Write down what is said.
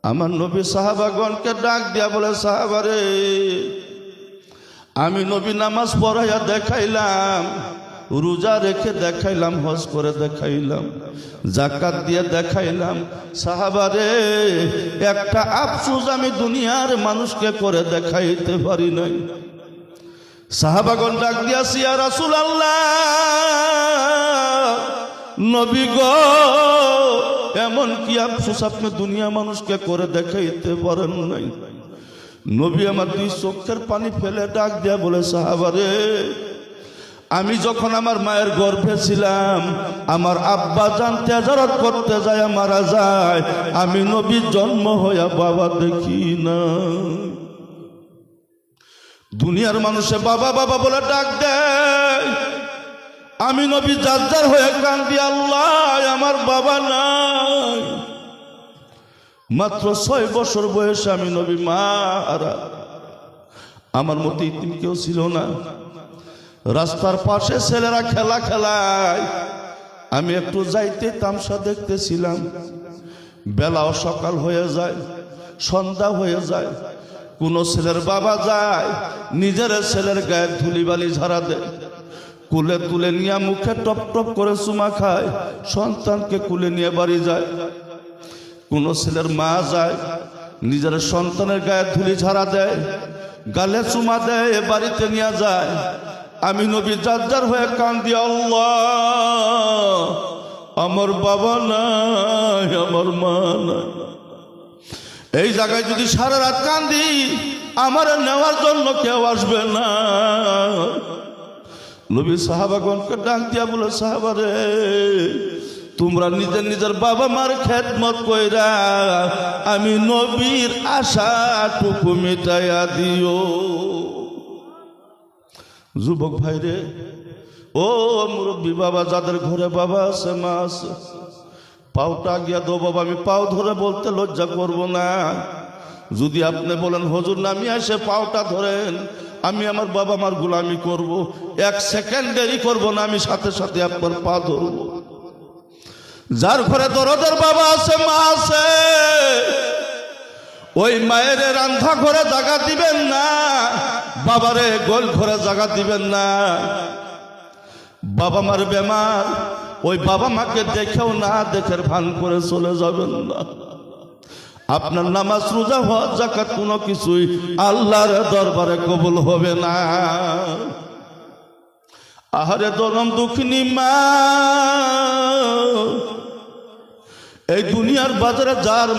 আমার নবী সাহাবাগণকে ডাক দিয়া বলে, সাহাবারে, আমি নবী নামাজ পড়াইয়া দেখাইলাম, রোজা রেখে দেখাইলাম, হজ করে দেখাইলাম, যাকাত দিয়ে দেখাইলাম। সাহাবারে, একটা আফসোস আমি দুনিয়ার মানুষকে করে দেখাইতে পারি নাই। সাহাবাগণ ডাক দিয়াছি, ইয়া রাসূলুল্লাহ, নবী গো, এমন কি আফসোস আপনি দুনিয়া মানুষকে করে দেখাইতে পারেন নাই? নবী আমার দুই চোখের পানি ফেলে ডাক দিয়া বলে, সাহাবারে, আমি যখন আমার মায়ের গর্ভে ছিলাম, আমার আব্বা জান তেজারত করতে যায়, মারা যায়, আমি নবীর জন্ম হইয়া বাবা দেখি না। দুনিয়ার মানুষে বাবা বাবা বলে ডাক দেয়, আমি নবী যার হয়ে কান্দি, আল্লাহ আমার বাবা নাই। মাত্র 6 বছর বয়সে আমি নবী মারা, আমার মতো ইতিম কেউ ছিল না। রাস্তার পাশে ছেলেরা খেলা খেলায়, আমি একটু যাইতে তামসা দেখতেছিলাম। বেলাও সকাল হয়ে যায়, সন্ধ্যা হয়ে যায়, কোন ছেলের বাবা যায়, নিজের ছেলের গায়ে ধুলিবালি ঝাড়া দেয়, কুলে তুলে নিয়ে মুখে টপ টপ করে চুমা খায়, সন্তানকে কুলে নিয়ে বাড়ি যায়। কোন ছেলের মা যায়, নিজের সন্তানের গায়ে ধুলি ঝাড়া দেয়, গালে চুমা দেয়, বাড়িতে নিয়ে যায়। আমি নবী যার হয়ে কান্দি, আল্লাহ আমার বাবা নাই, আমার মা নাই। এই জায়গায় যদি সারা রাত কান্দি, আমার নেওয়ার জন্য কেউ আসবে না। নবী সাহাবাগণকে ডাক দিয়া বলে, সাহাবারে, তোমরা নিজের নিজের বাবা মার খেদমত কইরা আমি নবীর আশাটুকু মিটাইয়া দিও। যুবক ভাইরে, ও মুরব্বী বাবা, যাদের ঘরে বাবা আছে, মা আছে, পাওটা গিয়া দো বাবা। আমি পাও ধরে বলতে লজ্জা করব না। যদি আপনি বলেন হুজুর নামি এসে পাওটা ধরেন, আমি আমার বাবা মার গোলামি করব, 1 সেকেন্ড দেরি করব না, আমি সাথে সাথে আপনার পা ধরব। যার ঘরে দরদের বাবা আছে, মা আছে, ওই মায়ের রান্ধা ঘরে জায়গা দিবেন না, বাবারে গোল ঘরে জায়গা দিবেন না। বাবা মার বেমার, ওই বাবা মাকে দেখেও না দেখের ভান করে চলে যাবেন না। আপনার নামাজ, রোজা, হজ, যাকাত কোনো কিছুই আল্লাহর দরবারে কবুল হবে না। আহারে দরম দুঃখিনী মা, এই দুনিয়ার বাজারে যার